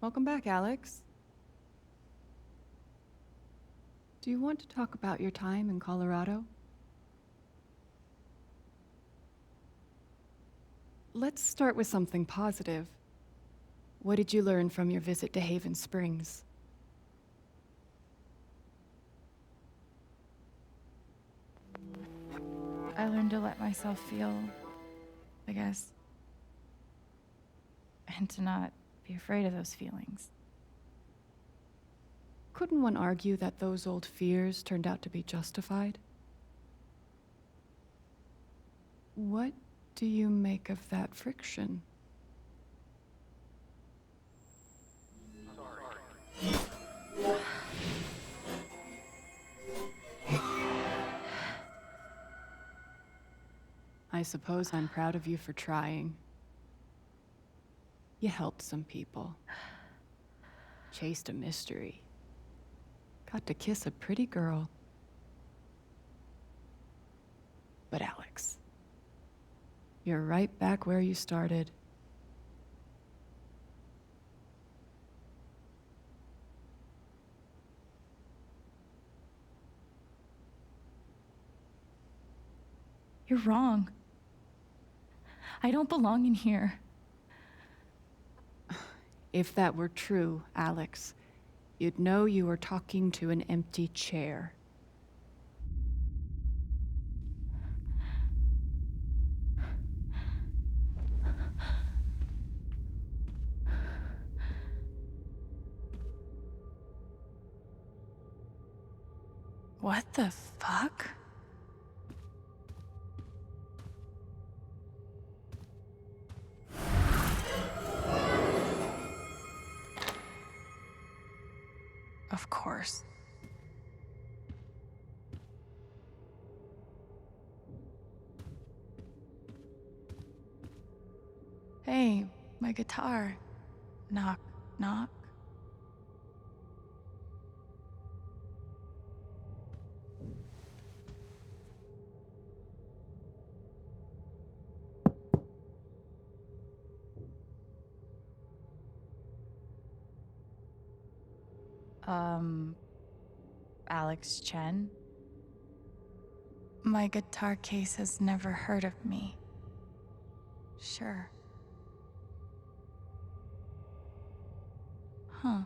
Welcome back, Alex. Do you want to talk about your time in Colorado? Let's start with something positive. What did you learn from your visit to Haven Springs? I learned to let myself feel, I guess, and to not be afraid of those feelings. Couldn't one argue that those old fears turned out to be justified? What do you make of that friction? I suppose I'm proud of you for trying. You helped some people. Chased a mystery. Got to kiss a pretty girl. But Alex, you're right back where you started. You're wrong. I don't belong in here. If that were true, Alex, you'd know you were talking to an empty chair. What the fuck? Of course. Hey, my guitar. Knock, knock. Alex Chen? My guitar case has never heard of me. Sure. Huh.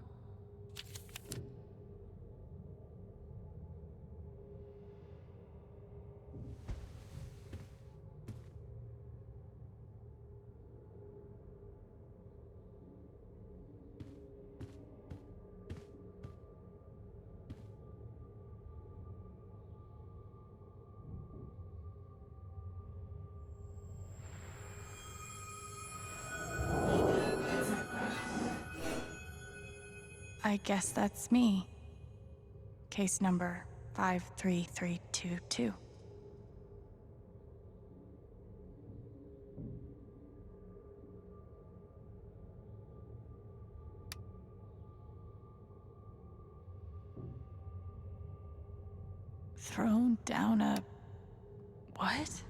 I guess that's me. Case number 53322. Thrown down a... what?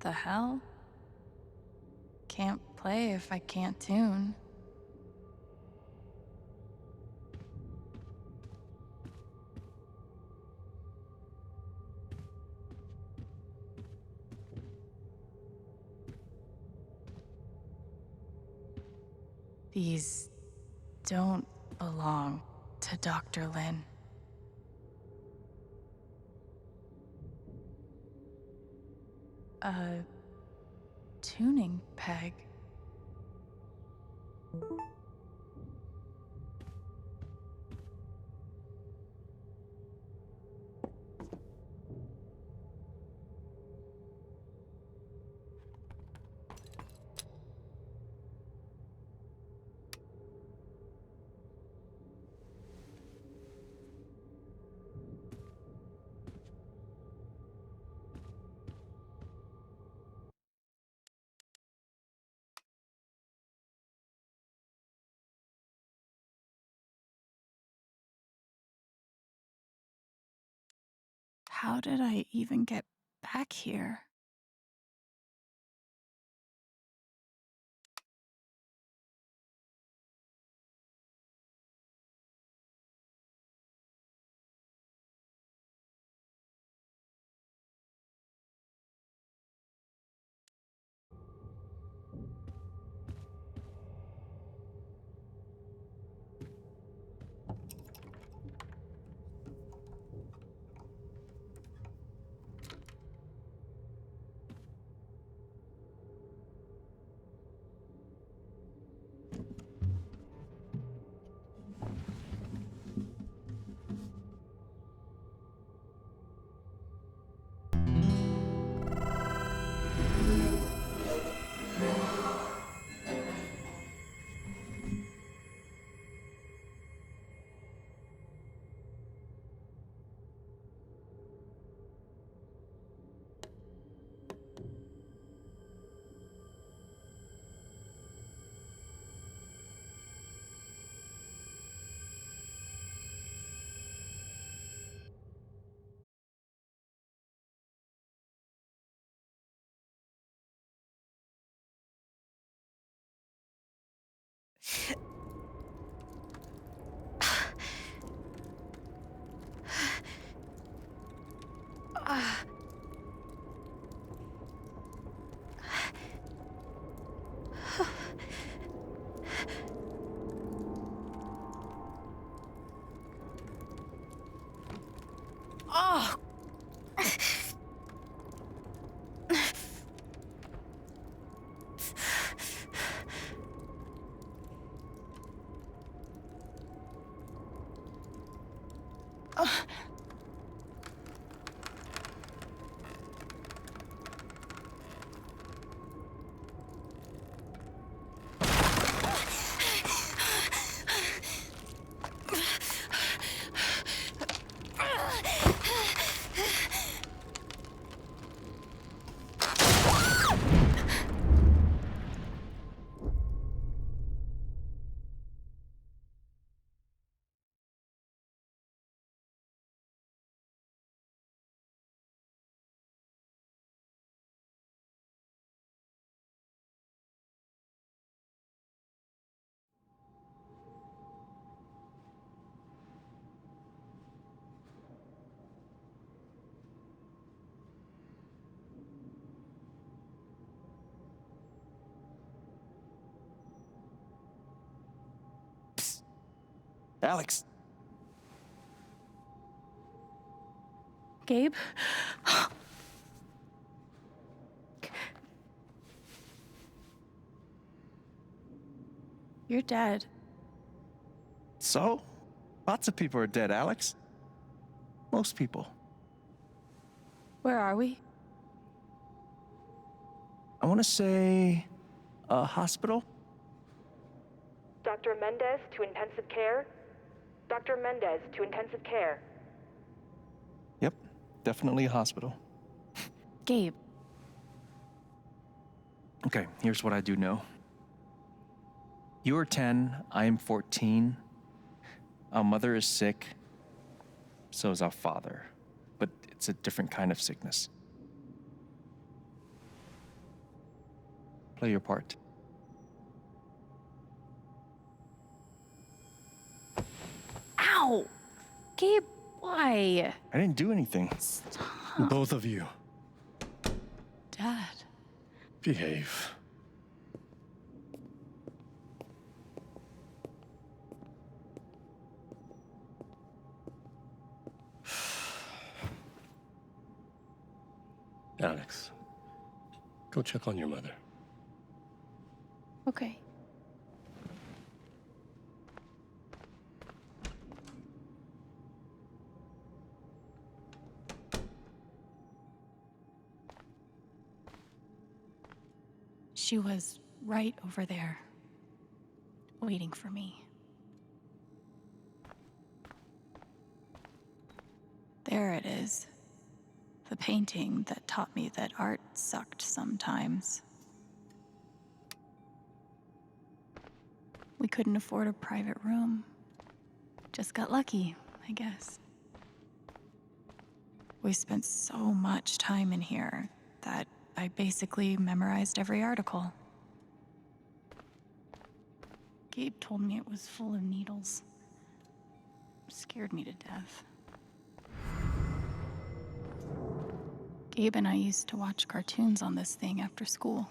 The hell? Can't play if I can't tune. These don't belong to to Dr. Lin. A tuning peg. How did I even get back here? Oh! Alex! Gabe? You're dead. So? Lots of people are dead, Alex. Most people. Where are we? I want to say a hospital? Dr. Mendez to intensive care? Dr. Mendez to intensive care. Yep, definitely a hospital. Gabe. Okay, here's what I do know. You are 10, I am 14. Our mother is sick. So is our father. But it's a different kind of sickness. Play your part. Ow! Gabe, why? I didn't do anything. Stop. Both of you, Dad. behave. Go check on your mother. Okay. She was right over there, waiting for me. There it is. The painting that taught me that art sucked sometimes. We couldn't afford a private room. Just got lucky, I guess. We spent so much time in here that I basically memorized every article. Gabe told me it was full of needles. Scared me to death. Gabe and I used to watch cartoons on this thing after school.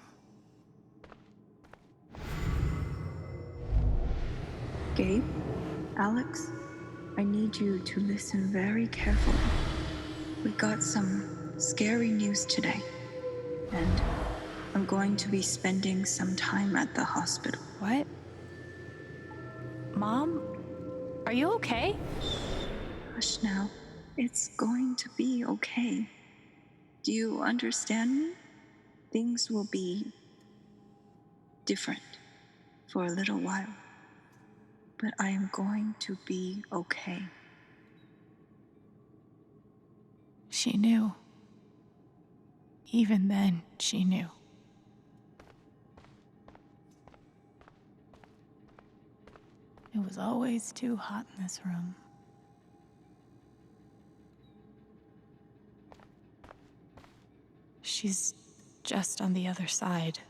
Gabe, Alex, I need you to listen very carefully. We got some scary news today, and I'm going to be spending some time at the hospital. What? Mom? Are you okay? Hush now. It's going to be okay. Do you understand me? Things will be different for a little while, but I am going to be okay. She knew. Even then, she knew. It was always too hot in this room. She's just on the other side.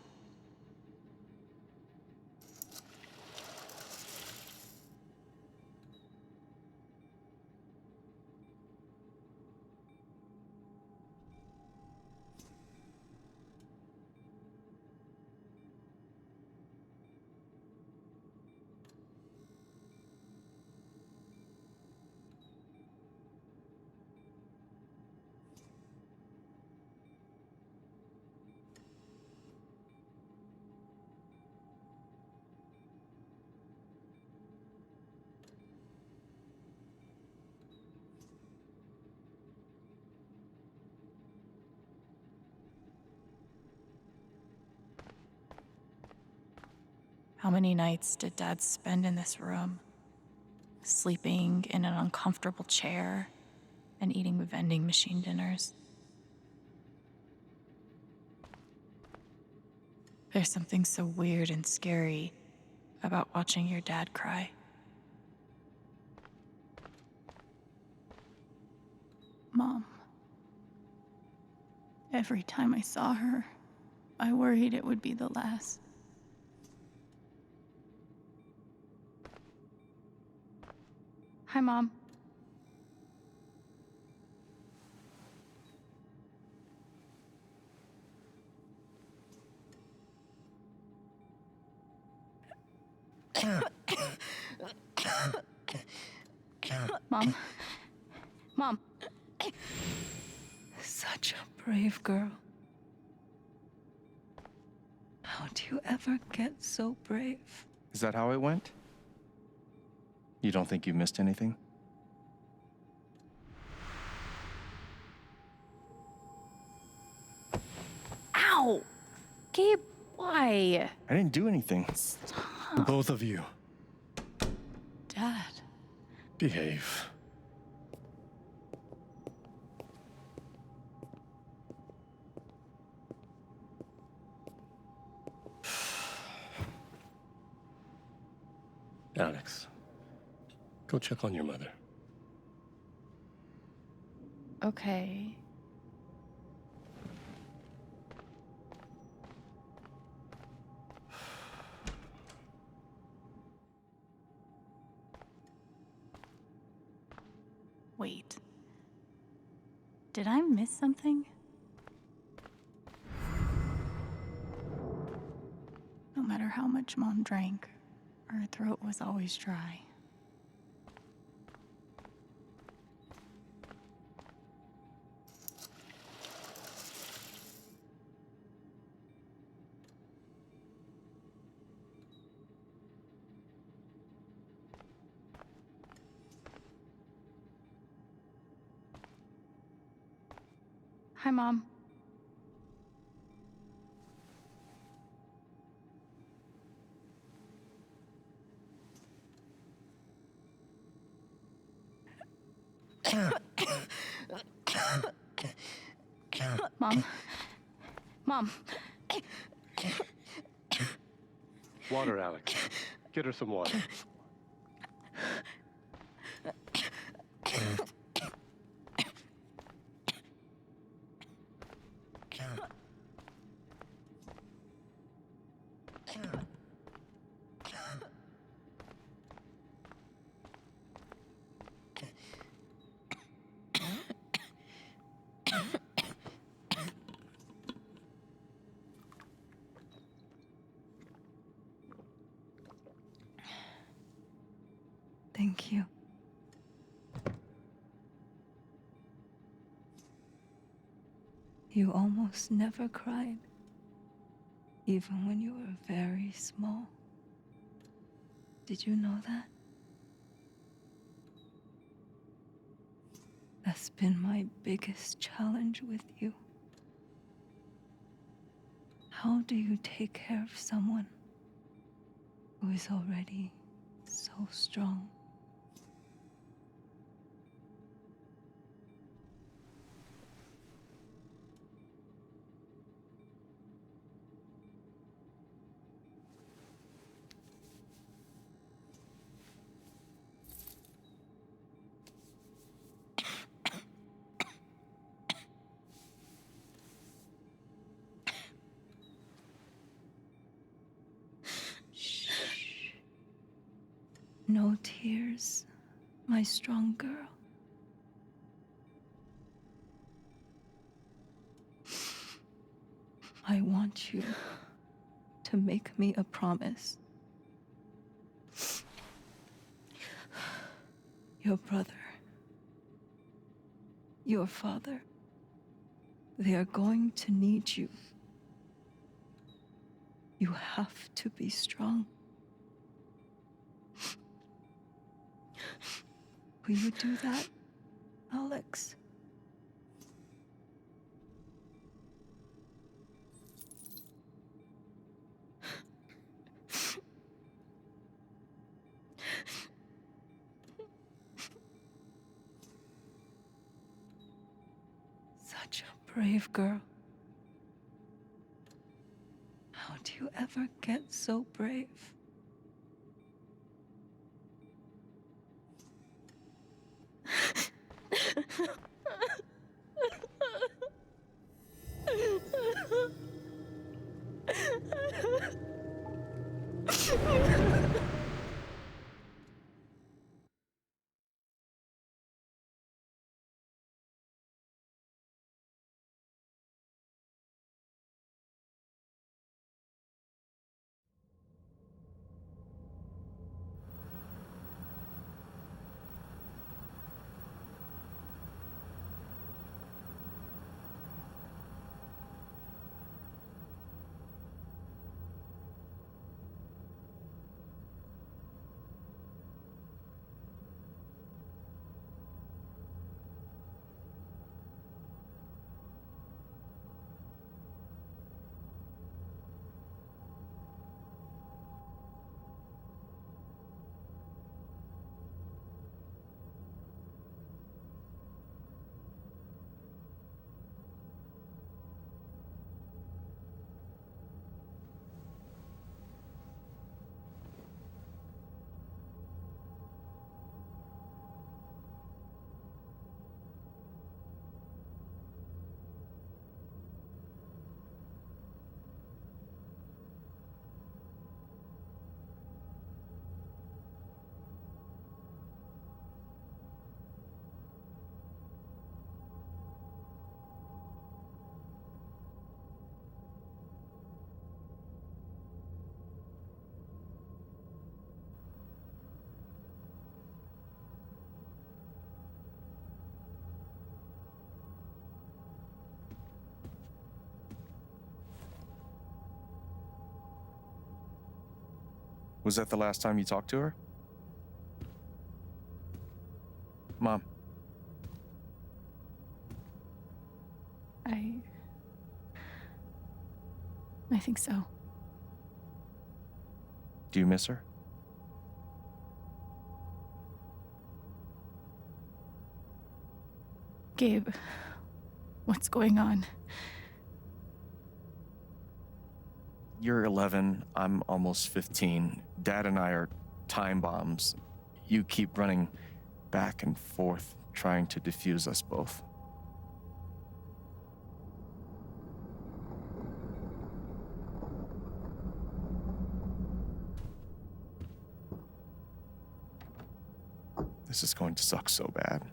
How many nights did Dad spend in this room? Sleeping in an uncomfortable chair and eating vending machine dinners. There's something so weird and scary about watching your dad cry. Mom. Every time I saw her, I worried it would be the last. Hi, Mom. Mom. Mom. Such a brave girl. How do you ever get so brave? Is that how it went? You don't think you missed anything? Ow! Gabe, why? I didn't do anything. Both of you, Dad. behave. Alex, go check on your mother. Okay. Wait. Did I miss something? No matter how much Mom drank, her throat was always dry. Hi, Mom. Mom. Mom. Water, Alex. Get her some water. Thank you. You almost never cried, even when you were very small. Did you know that? That's been my biggest challenge with you. How do you take care of someone who is already so strong? No tears, my strong girl. I want you to make me a promise. Your brother, your father, they are going to need you. You have to be strong. Will you do that, Alex? Such a brave girl. How do you ever get so brave? Was that the last time you talked to her? Mom. I I think so. Do you miss her? Gabe, what's going on? You're 11, I'm almost 15. Dad and I are time bombs. You keep running back and forth, trying to defuse us both. This is going to suck so bad.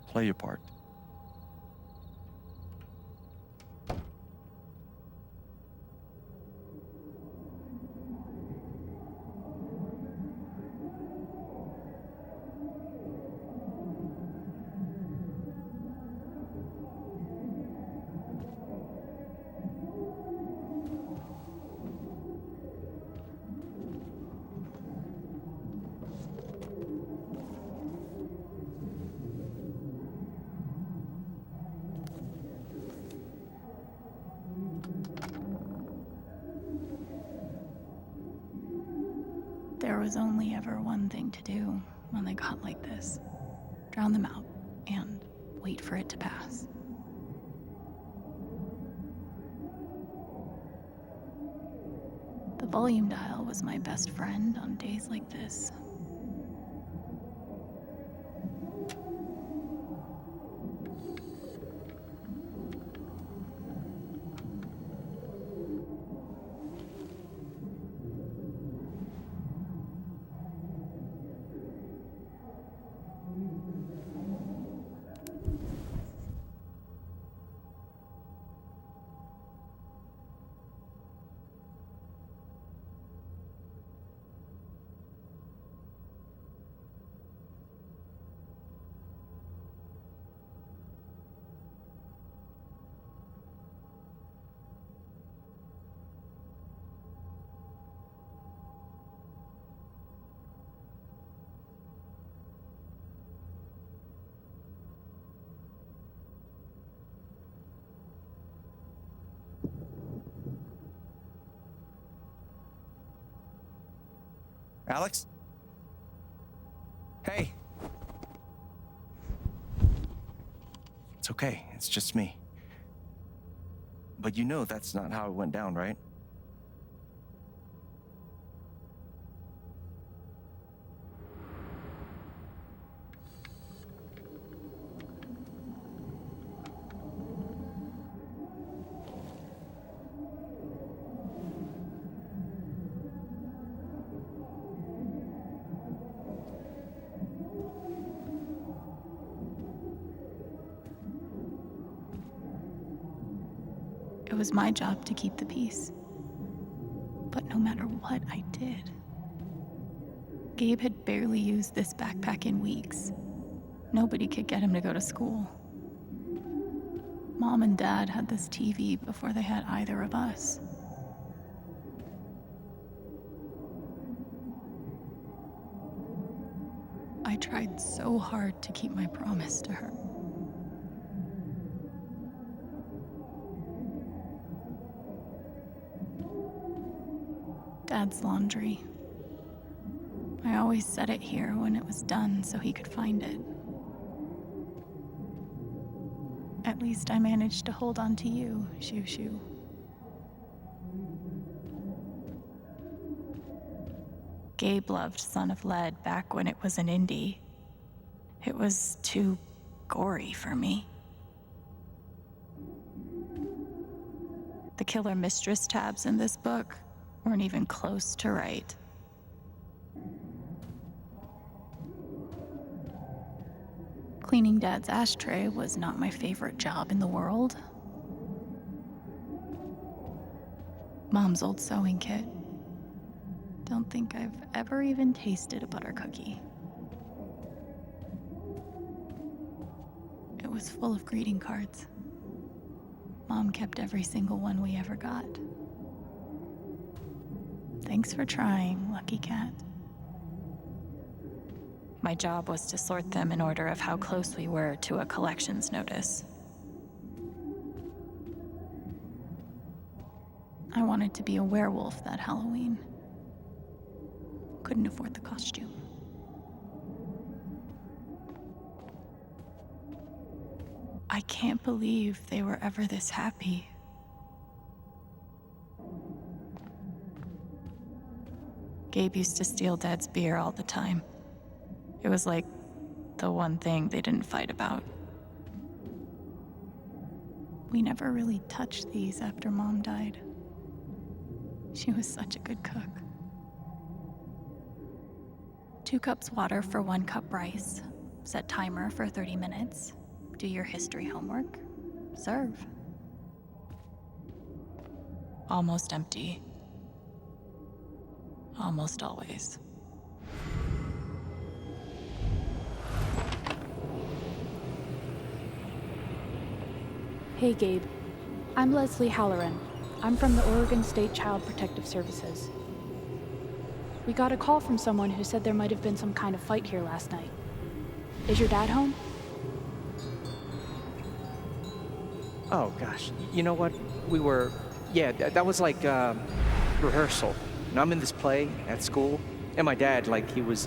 Play your part. There was only ever one thing to do when they got like this. Drown them out and wait for it to pass. The volume dial was my best friend on days like this. Alex? Hey. It's okay. It's just me. But you know that's not how it went down, right? It was my job to keep the peace. But no matter what I did, Gabe had barely used this backpack in weeks. Nobody could get him to go to school. Mom and Dad had this TV before they had either of us. I tried so hard to keep my promise to her. Dad's laundry. I always set it here when it was done so he could find it. At least I managed to hold on to you, Shoo Shoo. Gabe loved Son of Lead back when it was an indie. It was too gory for me. The Killer Mistress tabs in this book weren't even close to right. Cleaning Dad's ashtray was not my favorite job in the world. Mom's old sewing kit. Don't think I've ever even tasted a butter cookie. It was full of greeting cards. Mom kept every single one we ever got. Thanks for trying, Lucky Cat. My job was to sort them in order of how close we were to a collections notice. I wanted to be a werewolf that Halloween. Couldn't afford the costume. I can't believe they were ever this happy. Gabe used to steal Dad's beer all the time. It was like the one thing they didn't fight about. We never really touched these after Mom died. She was such a good cook. 2 cups water for 1 cup rice. Set timer for 30 minutes. Do your history homework. Serve. Almost empty. Almost always. Hey, Gabe. I'm Leslie Halloran. I'm from the Oregon State Child Protective Services. We got a call from someone who said there might have been some kind of fight here last night. Is your dad home? Oh, gosh. You know what? That was like rehearsal. And I'm in this play at school, and my dad, he was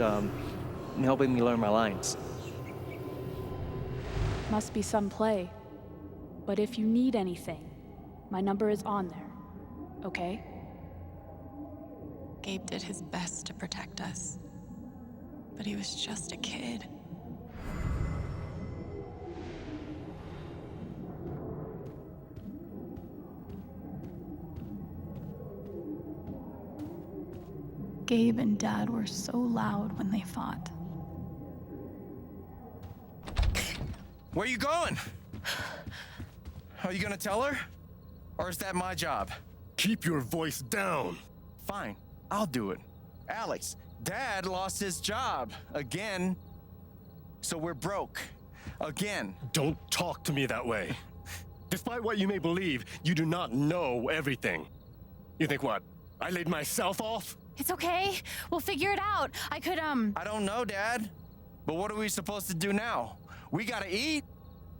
helping me learn my lines. Must be some play. But if you need anything, my number is on there, okay? Gabe did his best to protect us, but he was just a kid. Gabe and Dad were so loud when they fought. Where you going? Are you gonna tell her? Or is that my job? Keep your voice down. Fine, I'll do it. Alex, Dad lost his job again. So we're broke. Again. Don't talk to me that way. Despite what you may believe, you do not know everything. You think what? I laid myself off? It's okay. We'll figure it out. I don't know, Dad. But what are we supposed to do now? We gotta eat.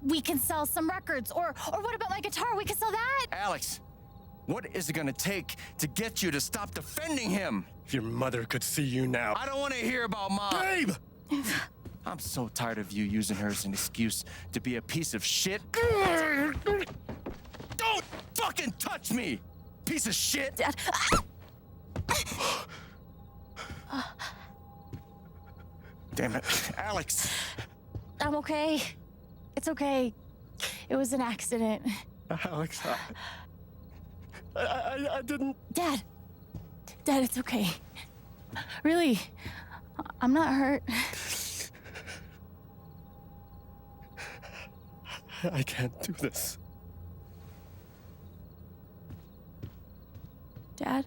We can sell some records. Or what about my guitar? We can sell that. Alex, what is it gonna take to get you to stop defending him? If your mother could see you now. I don't wanna hear about Mom. Babe! I'm so tired of you using her as an excuse to be a piece of shit. Don't fucking touch me, piece of shit! Dad. Damn it, Alex. I'm okay. It's okay. It was an accident. Alex, I didn't... Dad, it's okay. Really, I'm not hurt. I can't do this. Dad?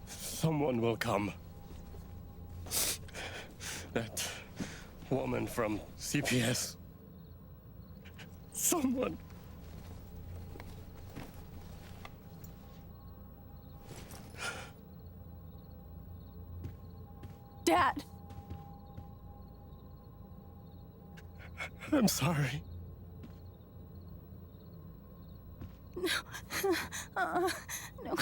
Someone will come. That woman from CPS. Someone. Dad! I'm sorry. No.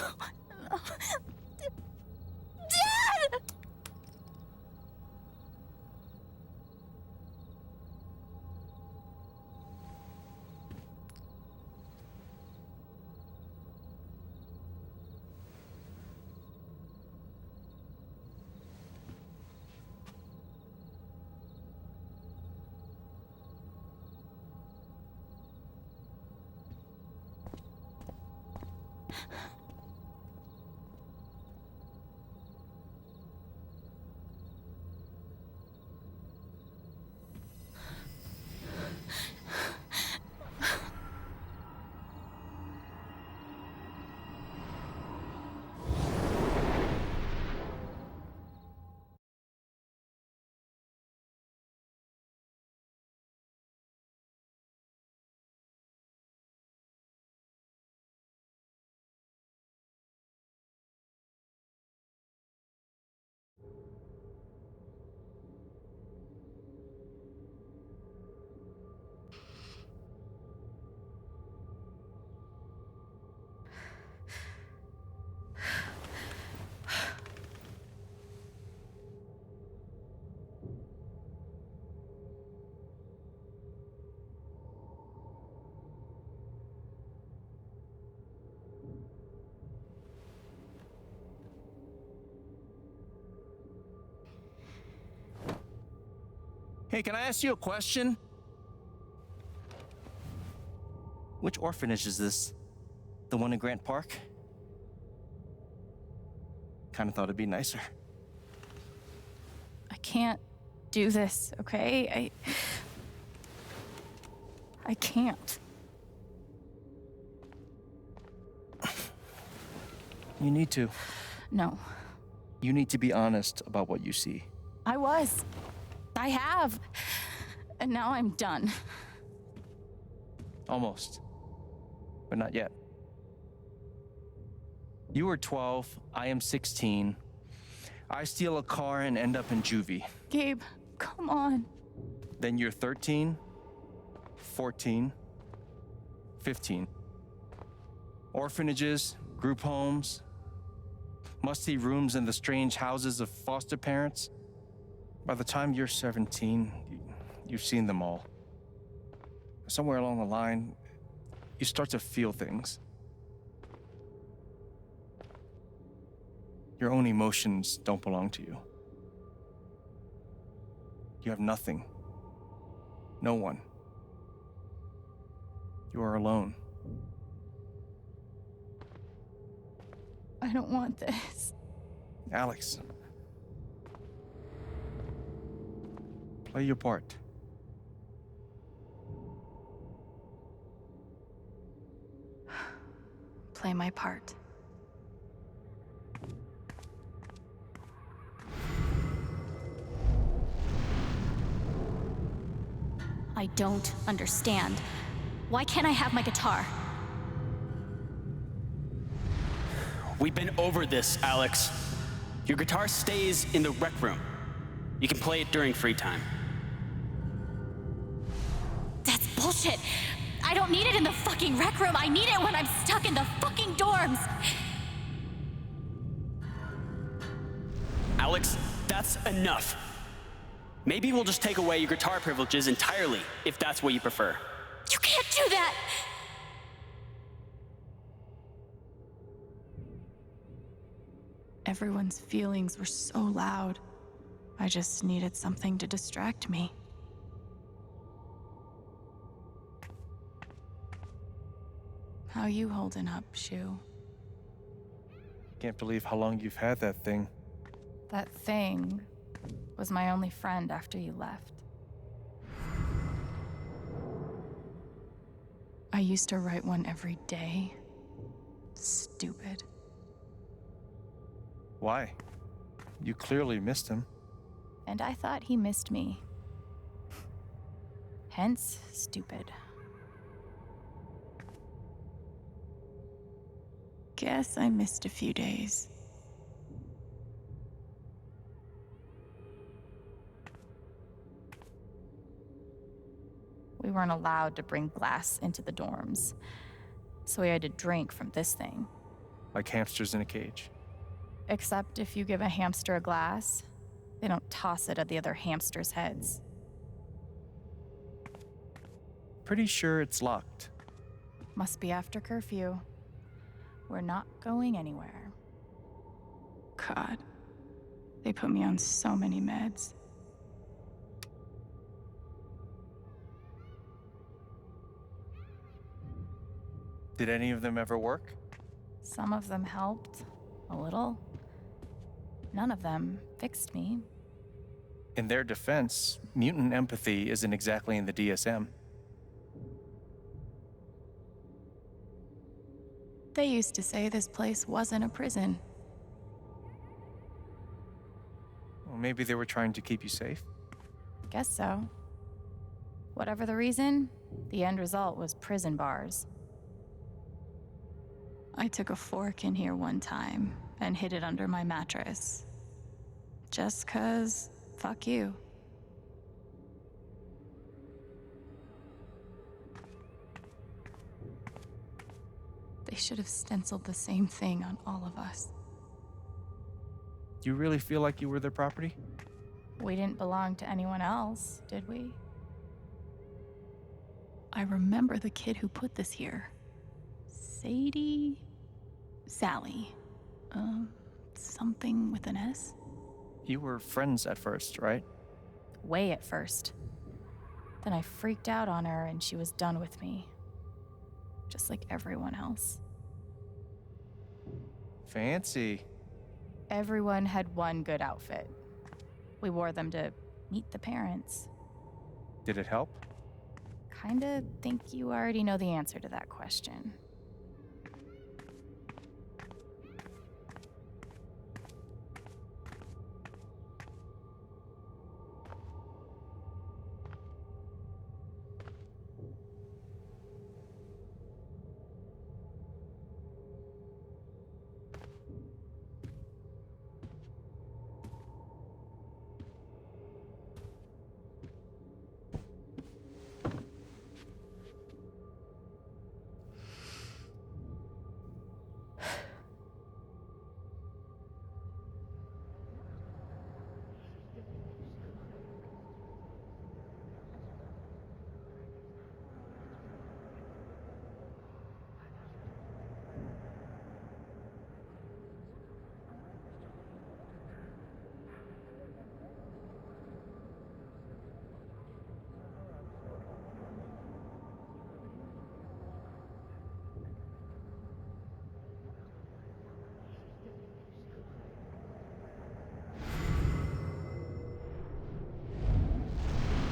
Hey, can I ask you a question? Which orphanage is this? The one in Grant Park? Kind of thought it'd be nicer. I can't do this, okay? I can't. You need to. No. You need to be honest about what you see. I was. I have. And now I'm done. Almost. But not yet. You were 12, I am 16. I steal a car and end up in juvie. Gabe, come on. Then you're 13, 14, 15. Orphanages, group homes, musty rooms in the strange houses of foster parents. By the time you're 17, you've seen them all. Somewhere along the line, you start to feel things. Your own emotions don't belong to you. You have nothing. No one. You are alone. I don't want this. Alex. Play your part. Play my part. I don't understand. Why can't I have my guitar? We've been over this, Alex. Your guitar stays in the rec room. You can play it during free time. That's bullshit. I don't need it in the fucking rec room. I need it when I'm stuck in the fucking dorms. Alex, that's enough. Maybe we'll just take away your guitar privileges entirely, if that's what you prefer. You can't do that! Everyone's feelings were so loud. I just needed something to distract me. How you holding up, Shu? Can't believe how long you've had that thing. That thing was my only friend after you left. I used to write one every day. Stupid. Why? You clearly missed him. And I thought he missed me. Hence, stupid. Guess I missed a few days. We weren't allowed to bring glass into the dorms, so we had to drink from this thing. Like hamsters in a cage. Except if you give a hamster a glass, they don't toss it at the other hamsters' heads. Pretty sure it's locked. Must be after curfew. We're not going anywhere. God, they put me on so many meds. Did any of them ever work? Some of them helped, a little. None of them fixed me. In their defense, mutant empathy isn't exactly in the DSM. They used to say this place wasn't a prison. Well, maybe they were trying to keep you safe. Guess so. Whatever the reason, the end result was prison bars. I took a fork in here one time and hid it under my mattress. Just 'cause, fuck you. They should have stenciled the same thing on all of us. Do you really feel like you were their property? We didn't belong to anyone else, did we? I remember the kid who put this here. Sally. Something with an S? You were friends at first, right? Way at first. Then I freaked out on her and she was done with me. Just like everyone else. Fancy. Everyone had one good outfit. We wore them to meet the parents. Did it help? Kinda think you already know the answer to that question.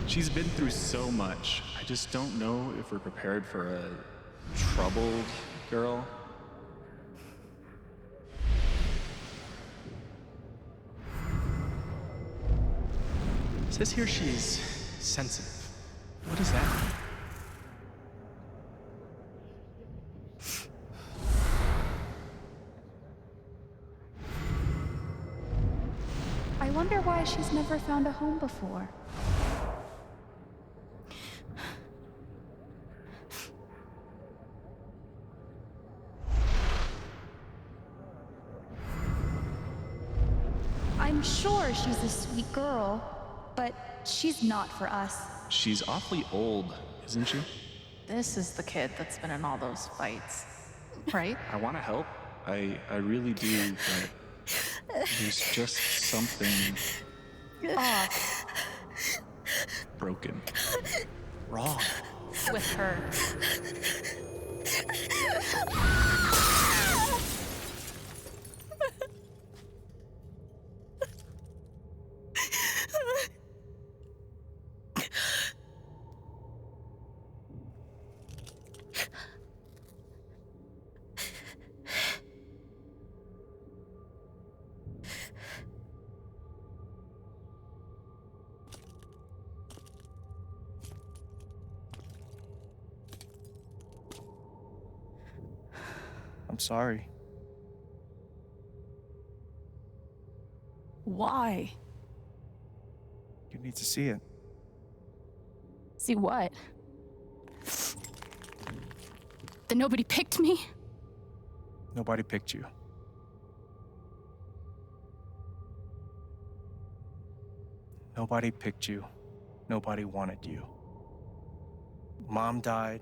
She's been through so much. I just don't know if we're prepared for a troubled girl. It says here she's sensitive. What does that mean? I wonder why she's never found a home before. I'm sure she's a sweet girl, but she's not for us. She's awfully old, isn't she? This is the kid that's been in all those fights, right? I want to help. I really do, but there's just something Off broken. Wrong. with her. I'm sorry. Why? You need to see it. See what? That nobody picked me? Nobody picked you. Nobody picked you. Nobody wanted you. Mom died.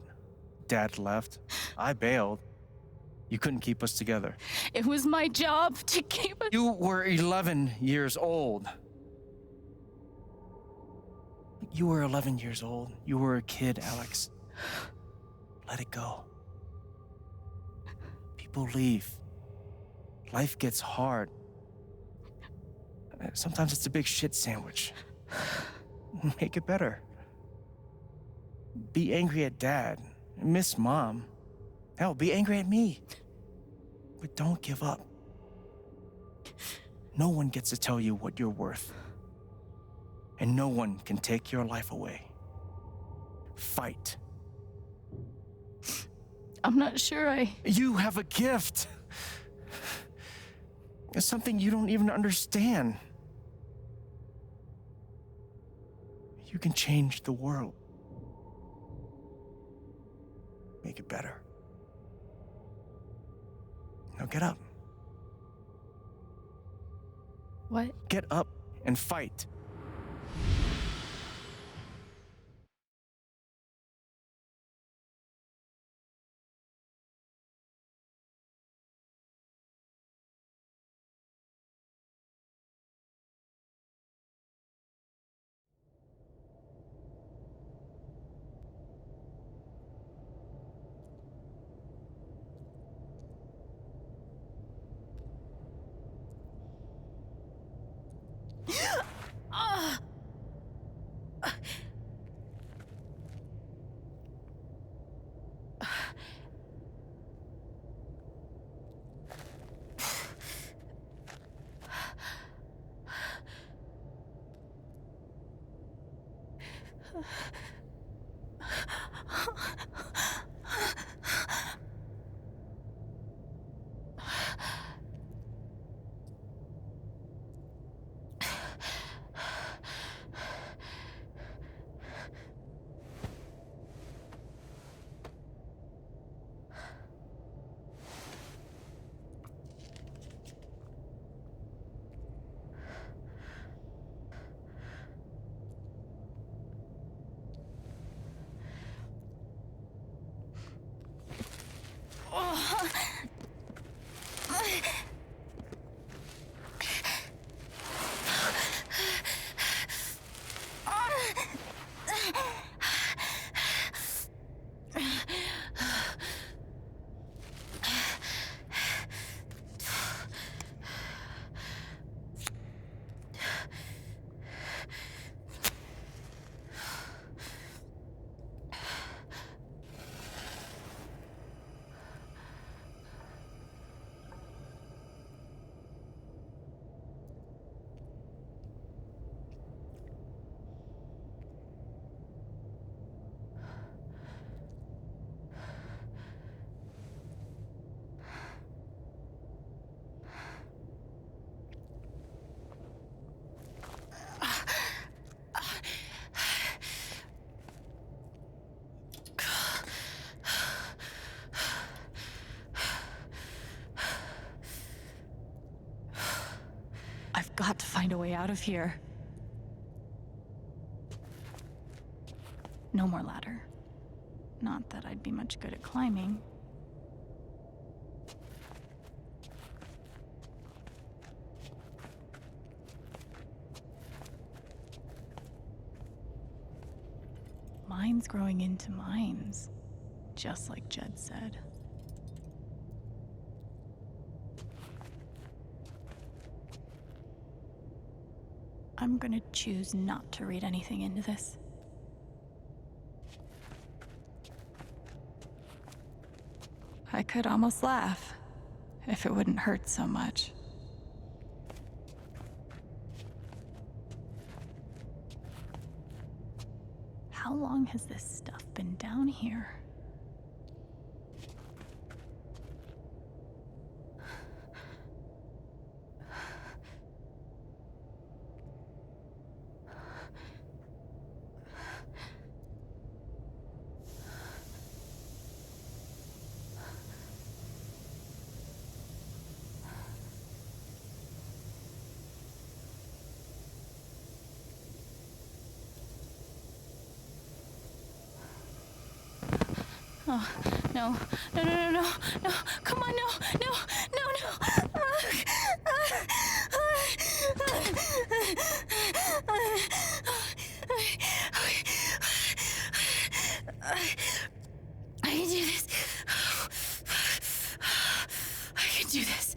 Dad left. I bailed. You couldn't keep us together. It was my job to keep us. You were 11 years old. You were 11 years old. You were a kid, Alex. Let it go. People leave. Life gets hard. Sometimes it's a big shit sandwich. Make it better. Be angry at Dad. Miss Mom. Hell, be angry at me. But don't give up. No one gets to tell you what you're worth. And no one can take your life away. Fight. I'm not sure You have a gift. It's something you don't even understand. You can change the world. Make it better. Now get up. What? Get up and fight. I've got to find a way out of here. No more ladder. Not that I'd be much good at climbing. Mines growing into mines, just like Jed said. I'm gonna choose not to read anything into this. I could almost laugh, if it wouldn't hurt so much. How long has this stuff been down here? Oh, no, no, no, no, no, no, come on, no, no, no, no. I can do this. I can do this.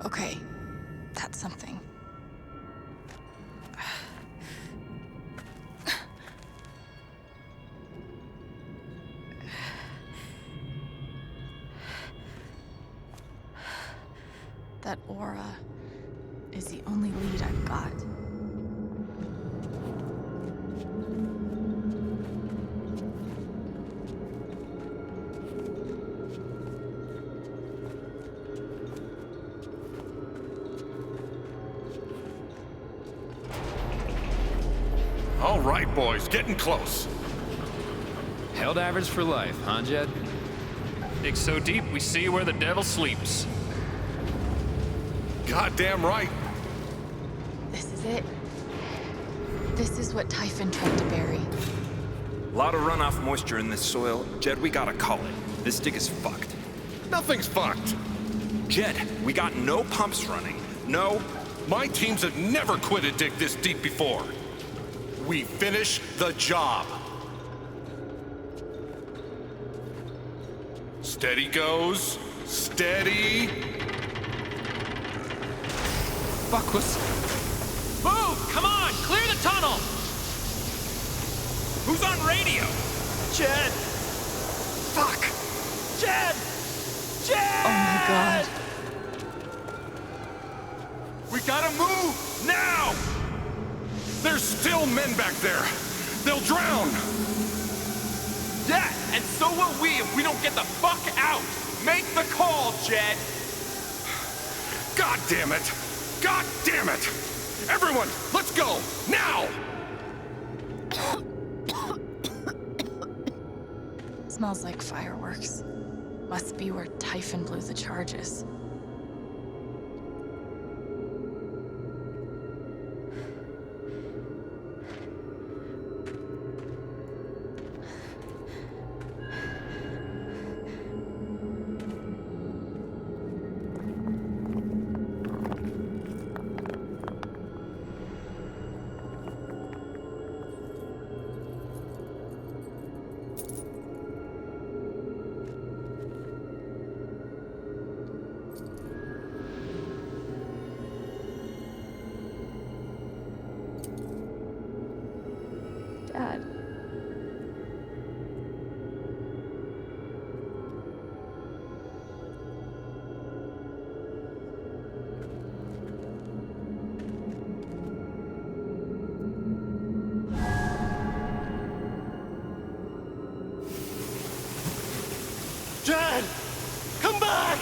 Okay, that's something. That aura is the only lead I've got. All right, boys, getting close. Helldivers for life, huh, Jed? Dig so deep, we see where the devil sleeps. Goddamn right. This is it. This is what Typhon tried to bury. A lot of runoff moisture in this soil. Jed, we gotta call it. This dig is fucked. Nothing's fucked. Jed, we got no pumps running. No. My teams have never quit a dig this deep before. We finish the job. Steady goes. Steady. fuck was... Move! Come on! Clear the tunnel! Who's on radio? Jed! Fuck! Jed! Jed! Oh my god. We gotta move! Now! There's still men back there! They'll drown! Yeah, and so will we if we don't get the fuck out! Make the call, Jed! God damn it! God damn it! Everyone, let's go! Now! Smells like fireworks. Must be where Typhon blew the charges. Dad. Jed! Come back!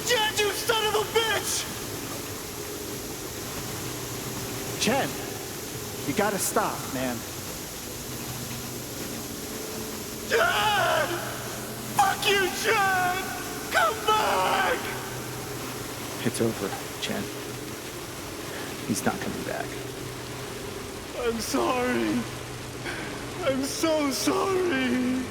Jed, you son of a bitch! Jed, you gotta stop, man. Jed! Fuck you, Jed! Come back! It's over, Chen. He's not coming back. I'm sorry. I'm so sorry.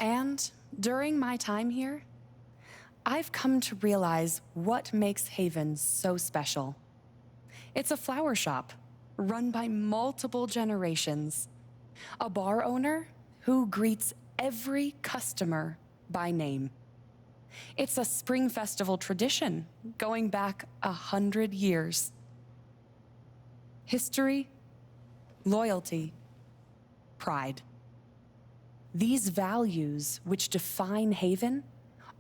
And during my time here, I've come to realize what makes Haven so special. It's a flower shop run by multiple generations, a bar owner who greets every customer by name. It's a spring festival tradition going back 100 years. History, loyalty, pride. These values, which define Haven,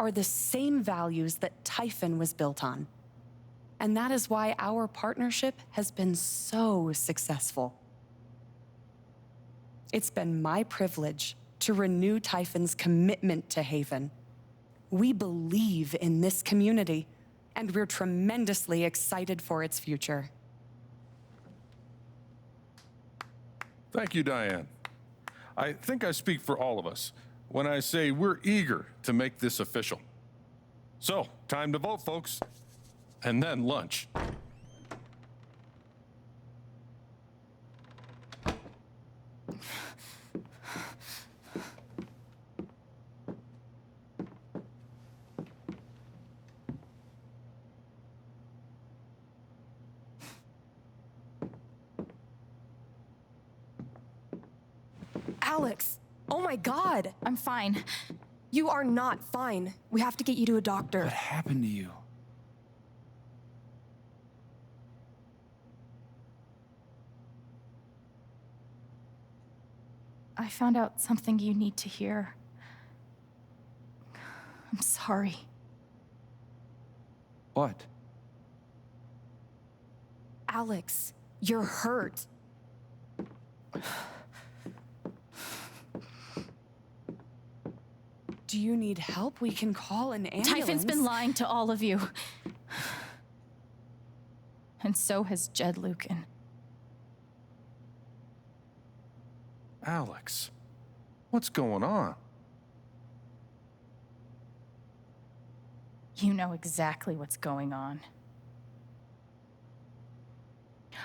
are the same values that Typhon was built on. And that is why our partnership has been so successful. It's been my privilege to renew Typhon's commitment to Haven. We believe in this community, and we're tremendously excited for its future. Thank you, Diane. I think I speak for all of us when I say we're eager to make this official. So, time to vote, folks. And then lunch. Alex! Oh my God! I'm fine. You are not fine. We have to get you to a doctor. What happened to you? I found out something you need to hear. I'm sorry. What? Alex, you're hurt. Do you need help? We can call an ambulance. Typhon's been lying to all of you. And so has Jed Lucan. Alex, what's going on? You know exactly what's going on.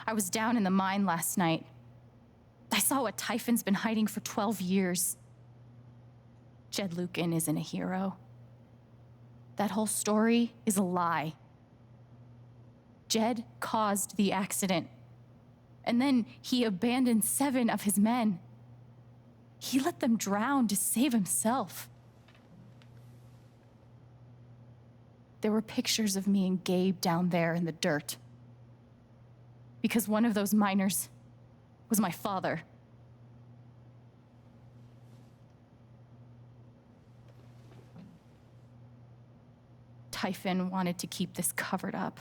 I was down in the mine last night. I saw what Typhon's been hiding for 12 years. Jed Lucan isn't a hero. That whole story is a lie. Jed caused the accident. And then he abandoned 7 of his men. He let them drown to save himself. There were pictures of me and Gabe down there in the dirt. Because one of those miners was my father. Typhon wanted to keep this covered up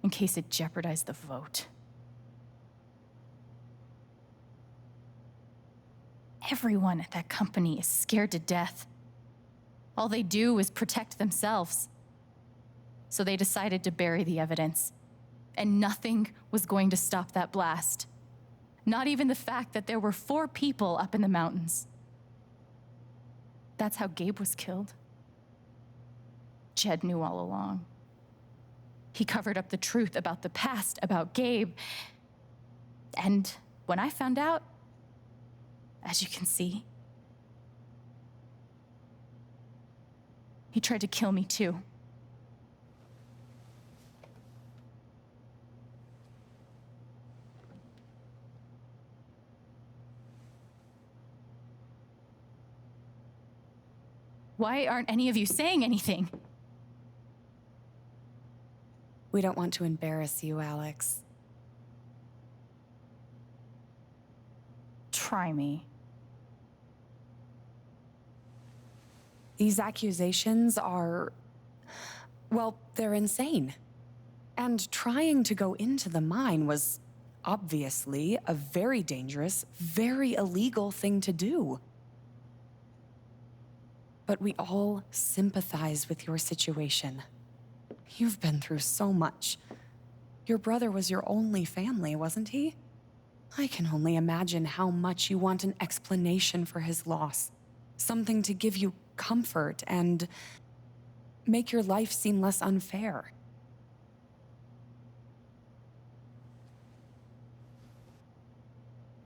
in case it jeopardized the vote. Everyone at that company is scared to death. All they do is protect themselves. So they decided to bury the evidence. And nothing was going to stop that blast. Not even the fact that there were 4 people up in the mountains. That's how Gabe was killed. Jed knew all along. He covered up the truth about the past, about Gabe. And when I found out, as you can see, he tried to kill me too. Why aren't any of you saying anything? We don't want to embarrass you, Alex. Try me. These accusations are, well, they're insane. And trying to go into the mine was obviously a very dangerous, very illegal thing to do. But we all sympathize with your situation. You've been through so much. Your brother was your only family, wasn't he? I can only imagine how much you want an explanation for his loss. Something to give you comfort and make your life seem less unfair.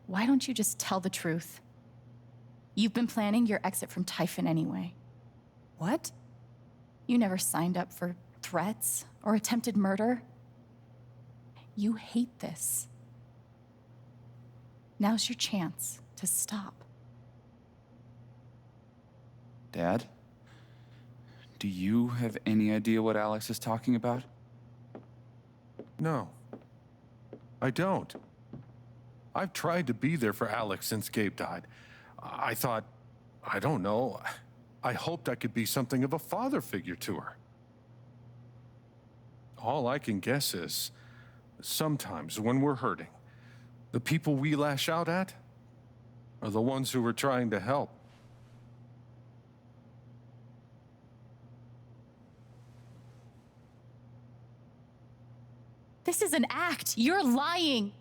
Why don't you just tell the truth? You've been planning your exit from Typhon anyway. What? You never signed up for threats or attempted murder. You hate this. Now's your chance to stop. Dad? Do you have any idea what Alex is talking about? No, I don't. I've tried to be there for Alex since Gabe died. I thought, I don't know, I hoped I could be something of a father figure to her. All I can guess is, sometimes when we're hurting, the people we lash out at are the ones who we're trying to help. This is an act. You're lying.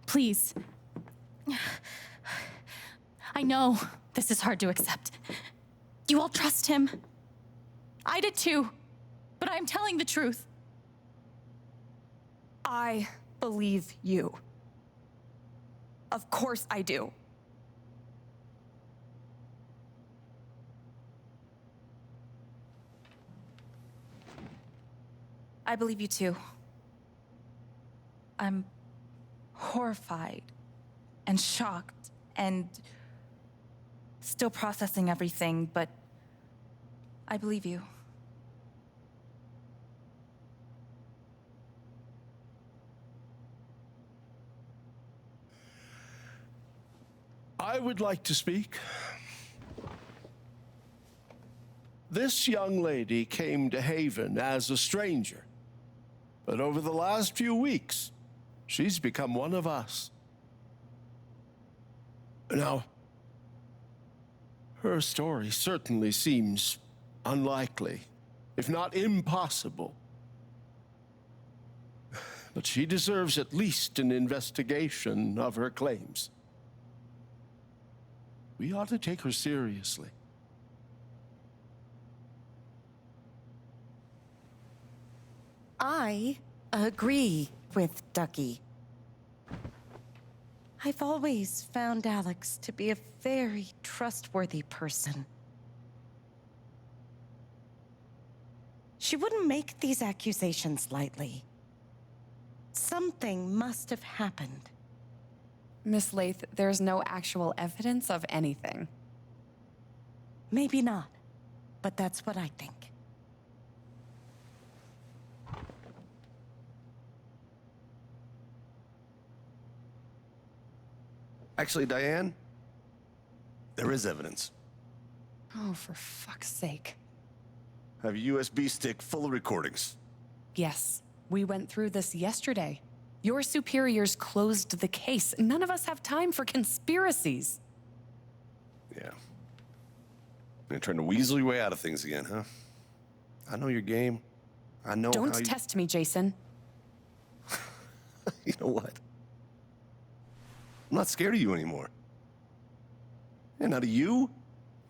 Please. I know this is hard to accept. You all trust him. I did too. But I'm telling the truth. I believe you. Of course I do. I believe you too. I'm horrified and shocked and still processing everything, but I believe you. I would like to speak. This young lady came to Haven as a stranger, but over the last few weeks, she's become one of us. Now, her story certainly seems unlikely, if not impossible. But she deserves at least an investigation of her claims. We ought to take her seriously. I agree with Ducky. I've always found Alex to be a very trustworthy person. She wouldn't make these accusations lightly. Something must have happened. Miss Lath, there's no actual evidence of anything. Maybe not, but that's what I think. Actually, Diane, there is evidence. Oh, for fuck's sake. I have a USB stick full of recordings. Yes, we went through this yesterday. Your superiors closed the case. None of us have time for conspiracies. Yeah. You're trying to weasel your way out of things again, huh? I know your game. I know Don't how you... test me, Jason. You know what? I'm not scared of you anymore. And not of you,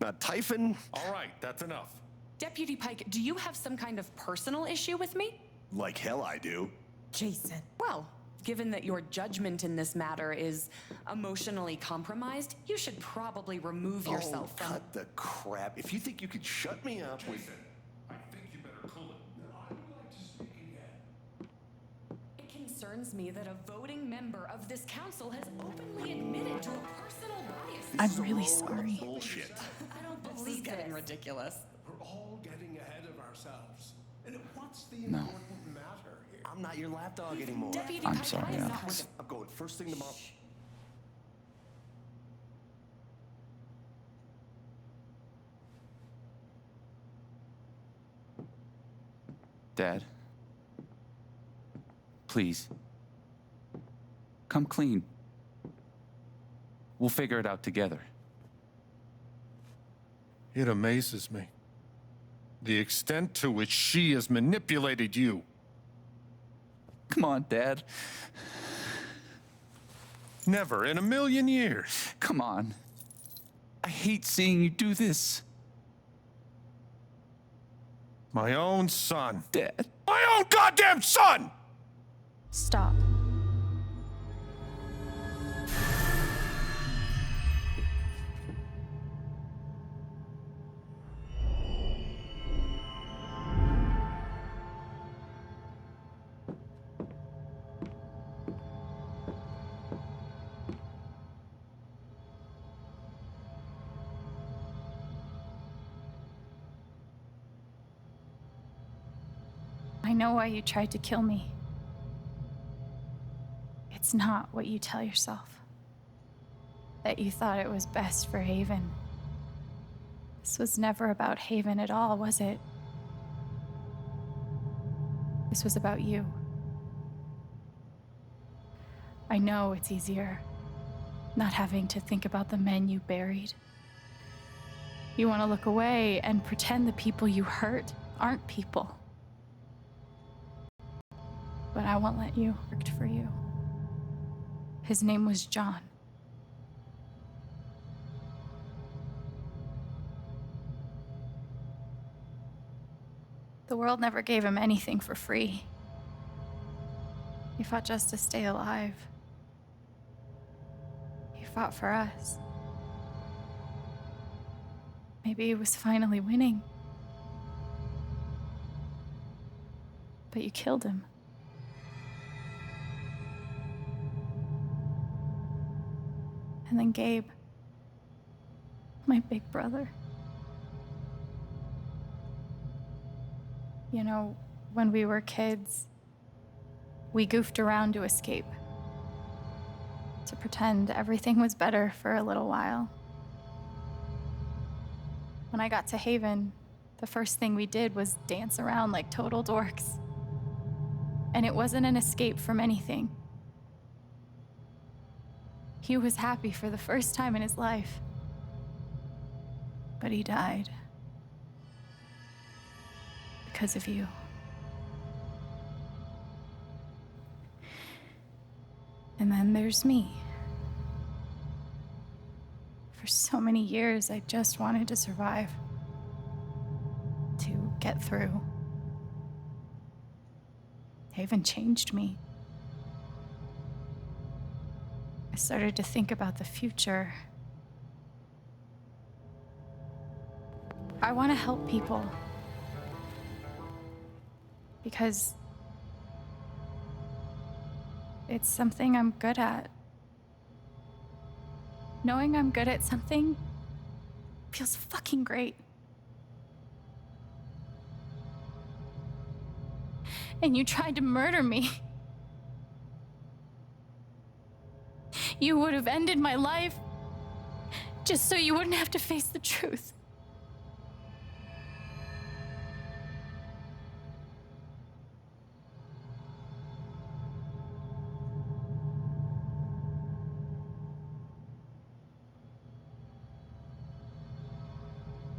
not Typhon. All right, that's enough. Deputy Pike, do you have some kind of personal issue with me? Like hell I do. Jason. Well, given that your judgment in this matter is emotionally compromised, you should probably remove yourself from... cut the crap. If you think you could shut me up with... I think you better cool it. I would like to speak again. It concerns me that a voting member of this council has openly admitted to a personal bias. I'm really sorry. Bullshit. I don't believe this is getting ridiculous. We're all getting ahead of ourselves. And what's the No. important matter here? I'm not your lapdog anymore. Deputy I'm Pike, sorry, I am Alex. I'm going first thing tomorrow. Dad, please, come clean. We'll figure it out together. It amazes me. The extent to which she has manipulated you. Come on, Dad. Never in a million years. Come on. I hate seeing you do this. My own son. Dad. My own goddamn son! Stop. I know why you tried to kill me. It's not what you tell yourself. that you thought it was best for Haven. This was never about Haven at all, was it? This was about you. I know it's easier not having to think about the men you buried. You want to look away and pretend the people you hurt aren't people. But I won't let you. Worked for you. His name was John. The world never gave him anything for free. He fought just to stay alive. He fought for us. Maybe he was finally winning. But you killed him. And then Gabe, my big brother. You know, when we were kids, we goofed around to escape, to pretend everything was better for a little while. When I got to Haven, the first thing we did was dance around like total dorks. And it wasn't an escape from anything. He was happy for the first time in his life. But he died. Because of you. And then there's me. For so many years, I just wanted to survive. To get through. Haven changed me. I started to think about the future. I want to help people. Because it's something I'm good at. Knowing I'm good at something feels fucking great. And you tried to murder me. You would have ended my life just so you wouldn't have to face the truth.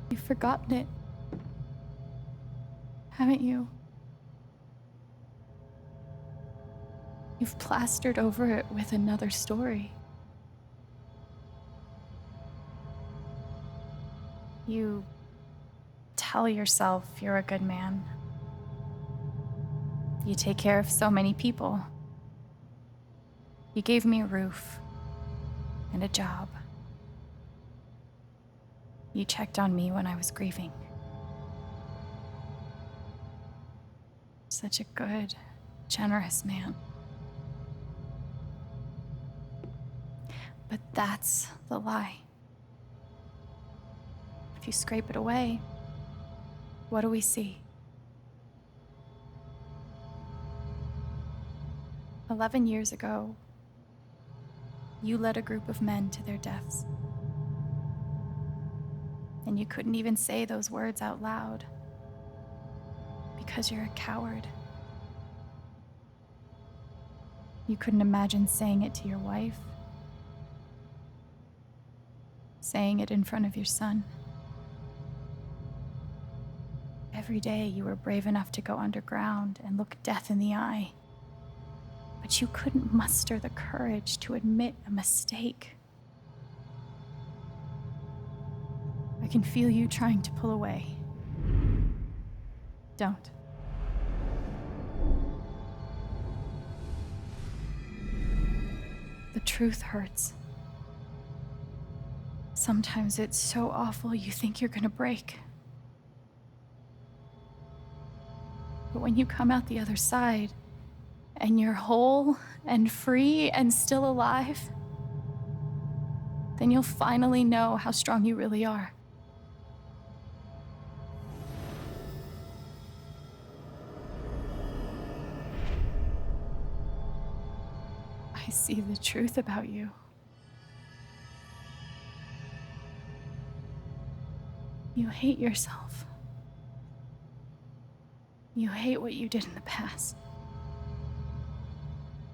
You've forgotten it, haven't you? You've plastered over it with another story. You tell yourself you're a good man. You take care of so many people. You gave me a roof and a job. You checked on me when I was grieving. Such a good, generous man. But that's the lie. If you scrape it away, what do we see? 11 years ago, you led a group of men to their deaths. And you couldn't even say those words out loud because you're a coward. You couldn't imagine saying it to your wife, saying it in front of your son. Every day you were brave enough to go underground and look death in the eye, but you couldn't muster the courage to admit a mistake. I can feel you trying to pull away. Don't. The truth hurts. Sometimes it's so awful you think you're gonna break. But when you come out the other side, and you're whole and free and still alive, then you'll finally know how strong you really are. I see the truth about you. You hate yourself. You hate what you did in the past.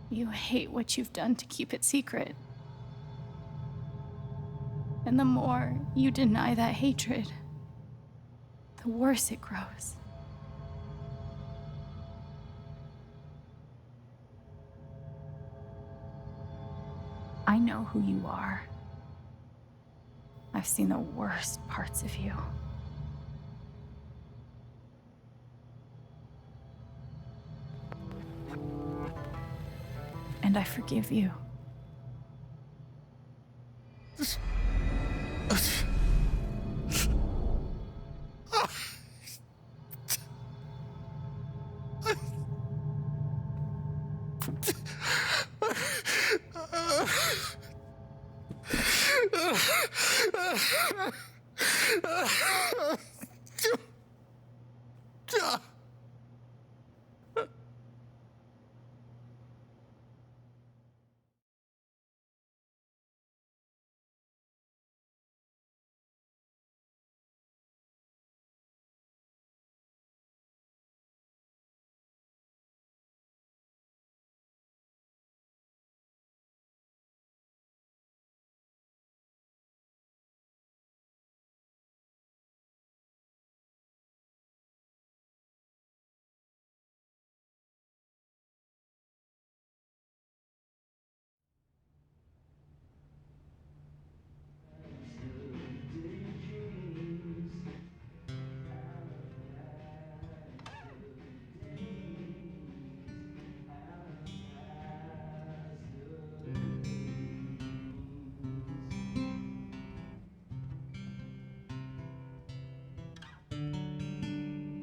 You hate what you've done to keep it secret. And the more you deny that hatred, the worse it grows. I know who you are. I've seen the worst parts of you. And I forgive you.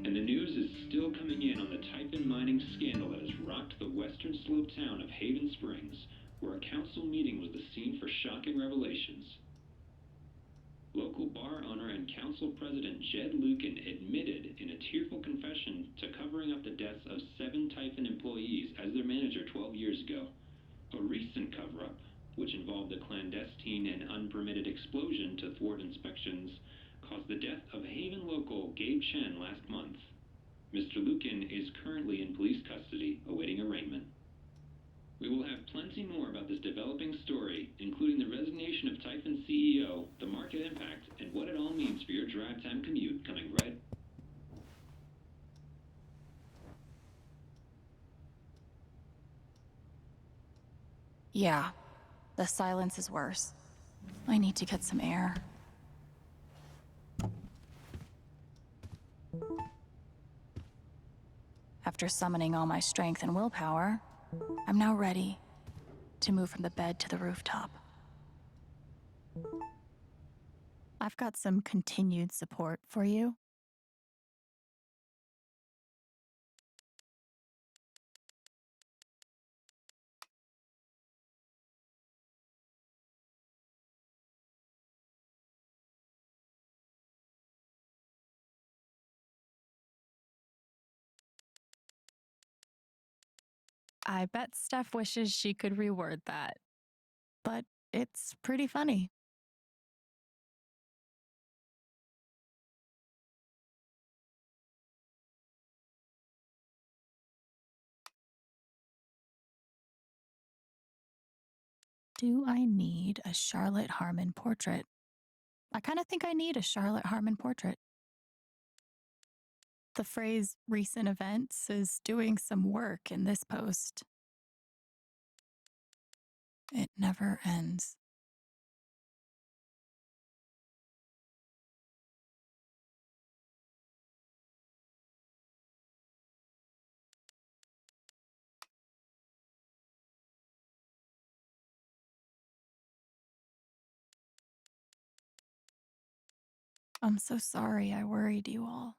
And the news is still coming in on the Typhon mining scandal that has rocked the western slope town of Haven Springs, where a council meeting was the scene for shocking revelations. Local bar owner and council president Jed Lucan admitted in a tearful confession to covering up the deaths of 7 Typhon employees as their manager 12 years ago. A recent cover-up, which involved a clandestine and unpermitted explosion to thwart inspections, caused the death of Haven local Gabe Chen last month. Mr. Lucan is currently in police custody, awaiting arraignment. We will have plenty more about this developing story, including the resignation of Typhon CEO, the market impact, and what it all means for your drive time commute, coming right. Yeah, the silence is worse. I need to get some air. After summoning all my strength and willpower, I'm now ready to move from the bed to the rooftop. I've got some continued support for you. I bet Steph wishes she could reword that. But it's pretty funny. Do I need a Charlotte Harmon portrait? I kind of think I need a Charlotte Harmon portrait. The phrase recent events is doing some work in this post. It never ends. I'm so sorry I worried you all.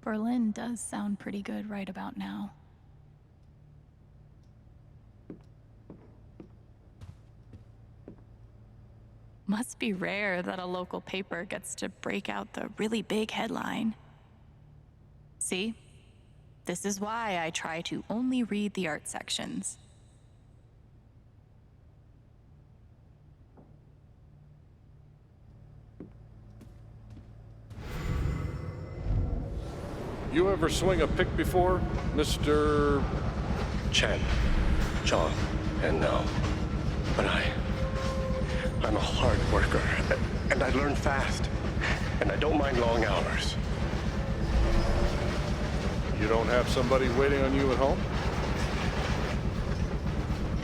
Berlin does sound pretty good right about now. Must be rare that a local paper gets to break out the really big headline. See? This is why I try to only read the art sections. You ever swing a pick before, Mr. Chen, John, and no. But I'm a hard worker, and I learn fast, and I don't mind long hours. You don't have somebody waiting on you at home?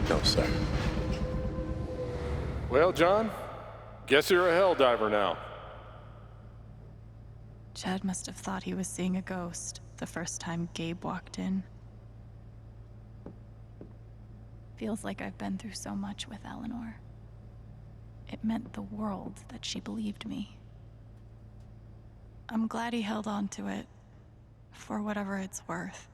No, sir. Well, John, guess you're a hell diver now. Chad must have thought he was seeing a ghost the first time Gabe walked in. Feels like I've been through so much with Eleanor. It meant the world that she believed me. I'm glad he held on to it, for whatever it's worth.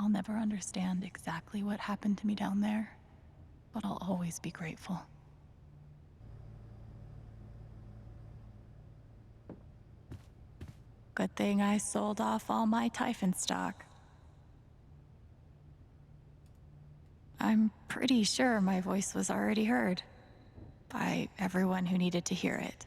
I'll never understand exactly what happened to me down there, but I'll always be grateful. Good thing I sold off all my Typhon stock. I'm pretty sure my voice was already heard by everyone who needed to hear it.